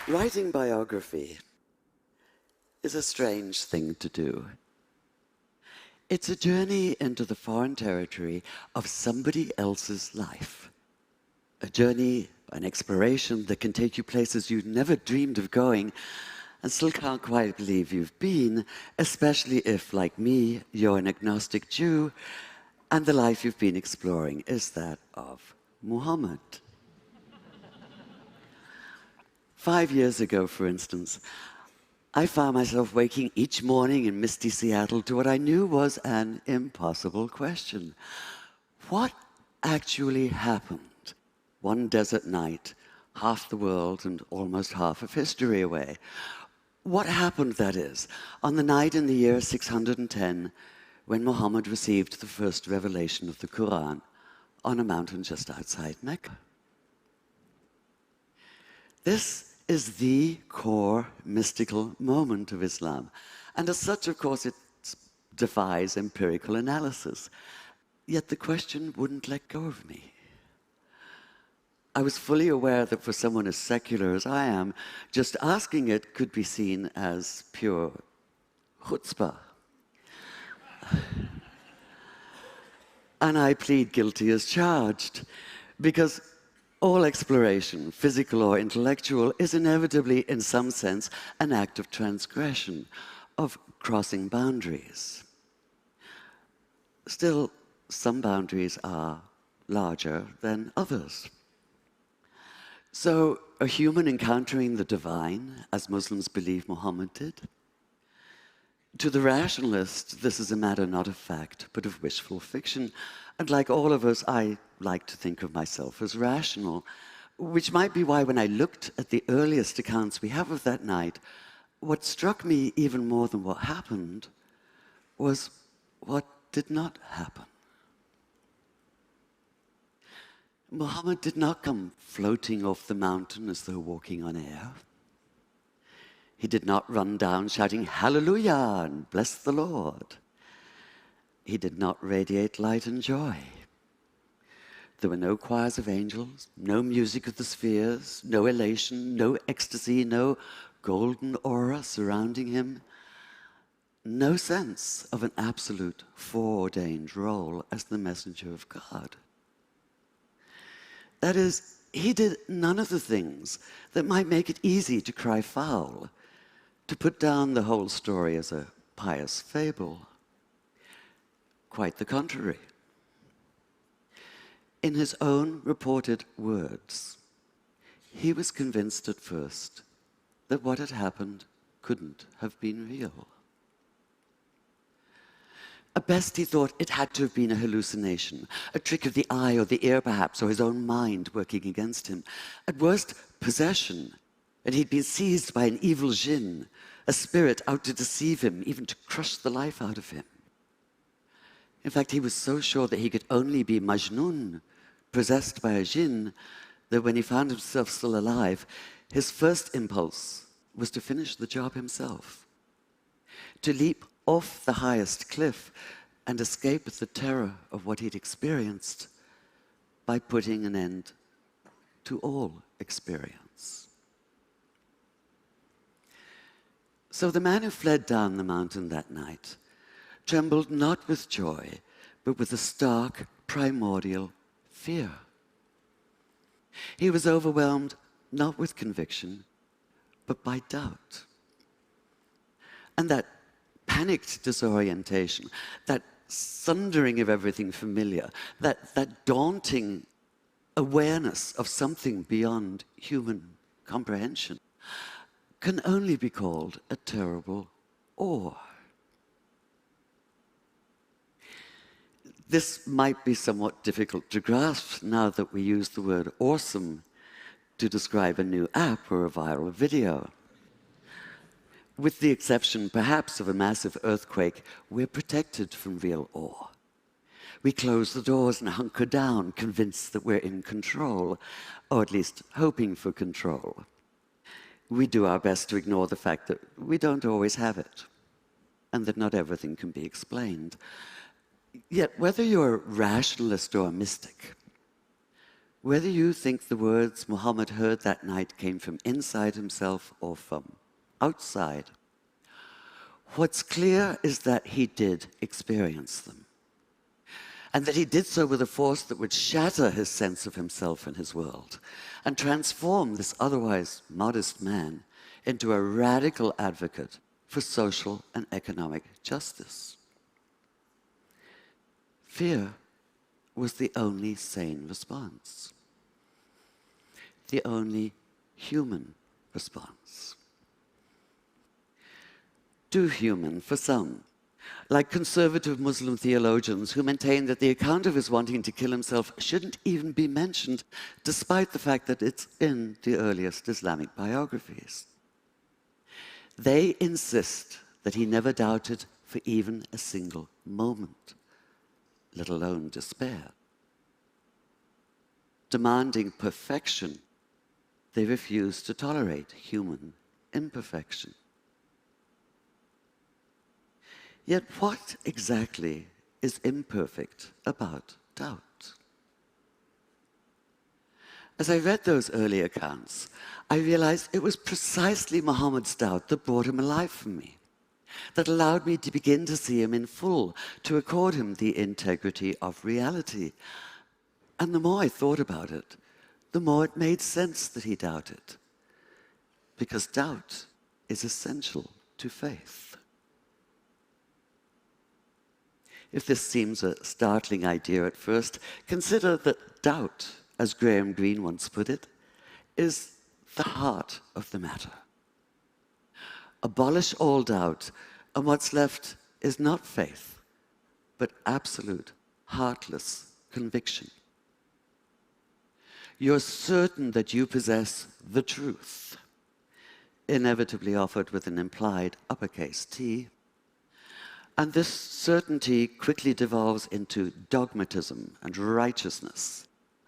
Writing biography is a strange thing to do. It's a journey into the foreign territory of somebody else's life. A journey, an exploration that can take you places you'd never dreamed of going and still can't quite believe you've been, especially if, like me, you're an agnostic Jew and the life you've been exploring is that of Muhammad. 5 years ago, for instance, I found myself waking each morning in misty Seattle to what I knew was an impossible question. What actually happened one desert night, half the world and almost half of history away? What happened, that is, on the night in the year 610 when Muhammad received the first revelation of the Quran on a mountain just outside Mecca? This is the core mystical moment of Islam. And as such, of course, it defies empirical analysis. Yet the question wouldn't let go of me. I was fully aware that for someone as secular as I am, just asking it could be seen as pure chutzpah. And I plead guilty as charged, because all exploration, physical or intellectual, is inevitably, in some sense, an act of transgression, of crossing boundaries. Still, some boundaries are larger than others. So, a human encountering the divine, as Muslims believe Muhammad did? To the rationalist, this is a matter not of fact, but of wishful fiction. And like all of us, I like to think of myself as rational, which might be why when I looked at the earliest accounts we have of that night, what struck me even more than what happened was what did not happen. Muhammad did not come floating off the mountain as though walking on air. He did not run down shouting, "Hallelujah," and "Bless the Lord." He did not radiate light and joy. There were no choirs of angels, no music of the spheres, no elation, no ecstasy, no golden aura surrounding him, no sense of an absolute foreordained role as the messenger of God. That is, he did none of the things that might make it easy to cry foul, to put down the whole story as a pious fable. Quite the contrary. In his own reported words, he was convinced at first that what had happened couldn't have been real. At best, he thought it had to have been a hallucination, a trick of the eye or the ear perhaps, or his own mind working against him. At worst, possession, and he'd been seized by an evil jinn, a spirit out to deceive him, even to crush the life out of him. In fact, he was so sure that he could only be Majnun, possessed by a jinn, that when he found himself still alive, his first impulse was to finish the job himself, to leap off the highest cliff and escape the terror of what he'd experienced by putting an end to all experience. So the man who fled down the mountain that night trembled not with joy, but with a stark, primordial fear. He was overwhelmed not with conviction, but by doubt. And that panicked disorientation, that sundering of everything familiar, that daunting awareness of something beyond human comprehension, can only be called a terrible awe. This might be somewhat difficult to grasp now that we use the word awesome to describe a new app or a viral video. With the exception, perhaps, of a massive earthquake, we're protected from real awe. We close the doors and hunker down, convinced that we're in control, or at least hoping for control. We do our best to ignore the fact that we don't always have it, and that not everything can be explained. Yet, whether you're a rationalist or a mystic, Whether you think the words Muhammad heard that night came from inside himself or from outside, what's clear is that he did experience them, and that he did so with a force that would shatter his sense of himself and his world, and transform this otherwise modest man into a radical advocate for social and economic justice. Fear was the only sane response, the only human response. Too human for some, like conservative Muslim theologians who maintain that the account of his wanting to kill himself shouldn't even be mentioned, despite the fact that it's in the earliest Islamic biographies. They insist that he never doubted for even a single moment, let alone despair. Demanding perfection, they refuse to tolerate human imperfection. Yet what exactly is imperfect about doubt? As I read those early accounts, I realized it was precisely Muhammad's doubt that brought him alive for me, that allowed me to begin to see him in full, to accord him the integrity of reality. And the more I thought about it, the more it made sense that he doubted, because doubt is essential to faith. If this seems a startling idea at first, consider that doubt, as Graham Greene once put it, is the heart of the matter. Abolish all doubt, and what's left is not faith, but absolute, heartless conviction. You're certain that you possess the truth, inevitably offered with an implied uppercase T, and this certainty quickly devolves into dogmatism and righteousness,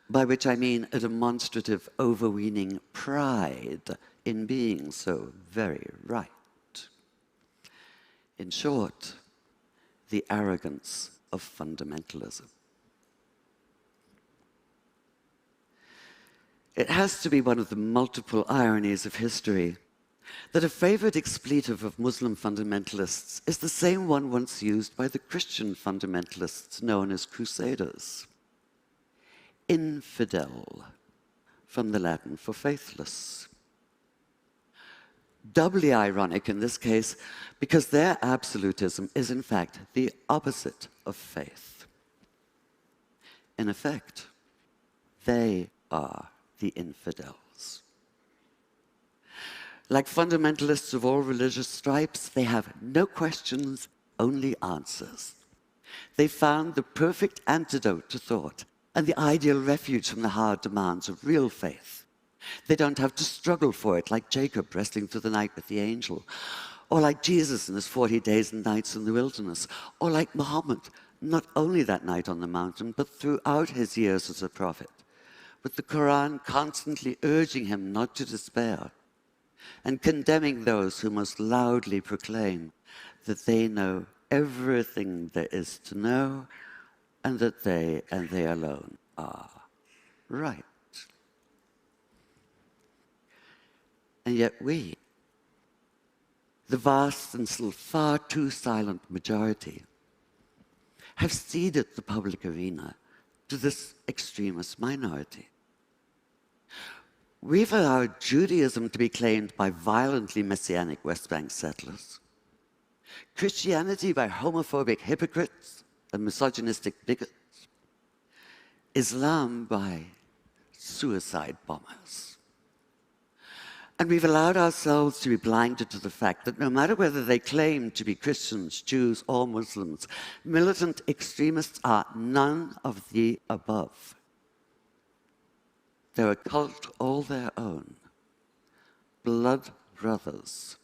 by which I mean a demonstrative, overweening pride in being so very right. In short, the arrogance of fundamentalism. It has to be one of the multiple ironies of history that a favorite expletive of Muslim fundamentalists is the same one once used by the Christian fundamentalists known as crusaders. Infidel, from the Latin for faithless. Doubly ironic in this case because their absolutism is in fact the opposite of faith. In effect, they are the infidels. Like fundamentalists of all religious stripes, they have no questions, only answers. They found the perfect antidote to thought and the ideal refuge from the hard demands of real faith. They don't have to struggle for it like Jacob wrestling through the night with the angel, or like Jesus in his 40 days and nights in the wilderness, or like Muhammad, not only that night on the mountain, but throughout his years as a prophet, with the Quran constantly urging him not to despair, and condemning those who most loudly proclaim that they know everything there is to know, and that they and they alone are right. And yet we, the vast and still far too silent majority, have ceded the public arena to this extremist minority. We've allowed Judaism to be claimed by violently messianic West Bank settlers, Christianity by homophobic hypocrites and misogynistic bigots, Islam by suicide bombers. And we've allowed ourselves to be blinded to the fact that no matter whether they claim to be Christians, Jews, or Muslims, militant extremists are none of the above. They're a cult all their own, blood brothers,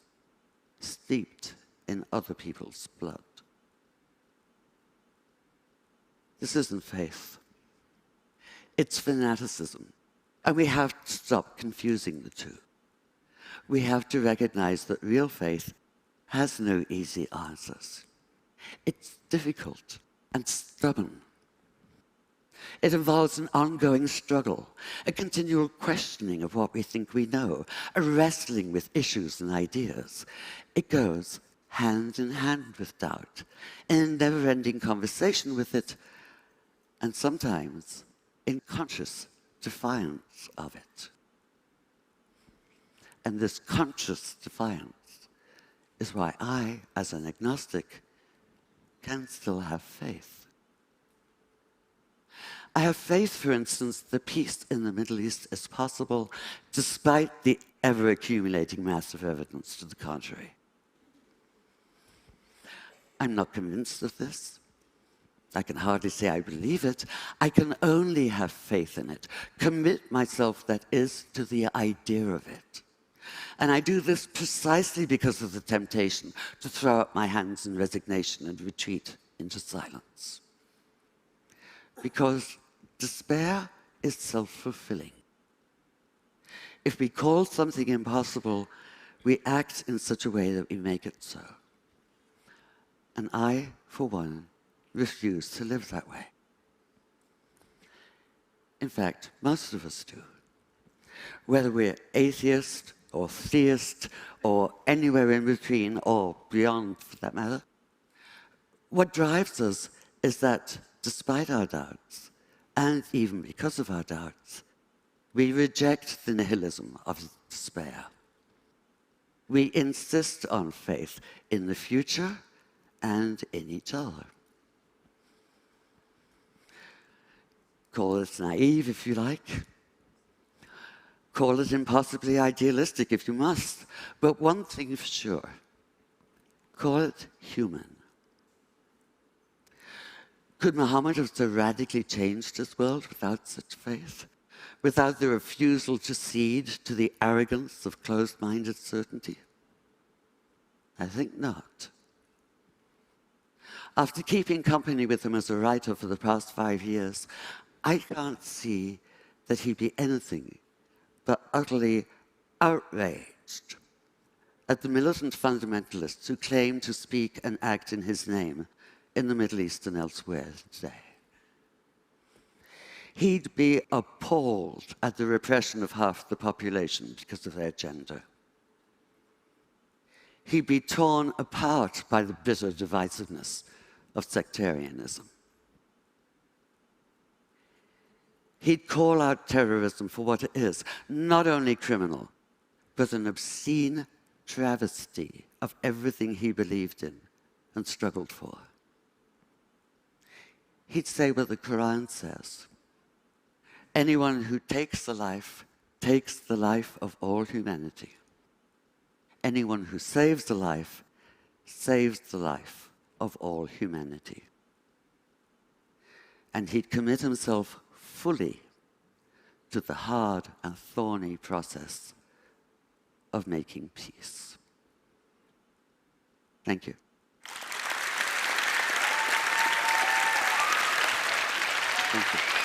steeped in other people's blood. This isn't faith. It's fanaticism. And we have to stop confusing the two. We have to recognize that real faith has no easy answers. It's difficult and stubborn. It involves an ongoing struggle, a continual questioning of what we think we know, a wrestling with issues and ideas. It goes hand in hand with doubt, in a never-ending conversation with it, and sometimes in conscious defiance of it. And this conscious defiance is why I, as an agnostic, can still have faith. I have faith, for instance, that peace in the Middle East is possible despite the ever-accumulating mass of evidence to the contrary. I'm not convinced of this. I can hardly say I believe it. I can only have faith in it, commit myself, that is, to the idea of it. And I do this precisely because of the temptation to throw up my hands in resignation and retreat into silence. Because despair is self-fulfilling. If we call something impossible, we act in such a way that we make it so. And I, for one, refuse to live that way. In fact, most of us do. Whether we're atheist or theist or anywhere in between or beyond, for that matter, what drives us is that despite our doubts, and even because of our doubts, we reject the nihilism of despair. We insist on faith in the future and in each other. Call it naive if you like. Call it impossibly idealistic if you must. But one thing for sure, call it human. Could Muhammad have so radically changed his world without such faith? Without the refusal to cede to the arrogance of closed-minded certainty? I think not. After keeping company with him as a writer for the past 5 years, I can't see that he'd be anything but utterly outraged at the militant fundamentalists who claim to speak and act in his name in the Middle East and elsewhere today. He'd be appalled at the repression of half the population because of their gender. He'd be torn apart by the bitter divisiveness of sectarianism. He'd call out terrorism for what it is, not only criminal, but an obscene travesty of everything he believed in and struggled for. He'd say what the Quran says: anyone who takes the life of all humanity. Anyone who saves the life saves the life of all humanity. And he'd commit himself fully to the hard and thorny process of making peace. Thank you. Thank you.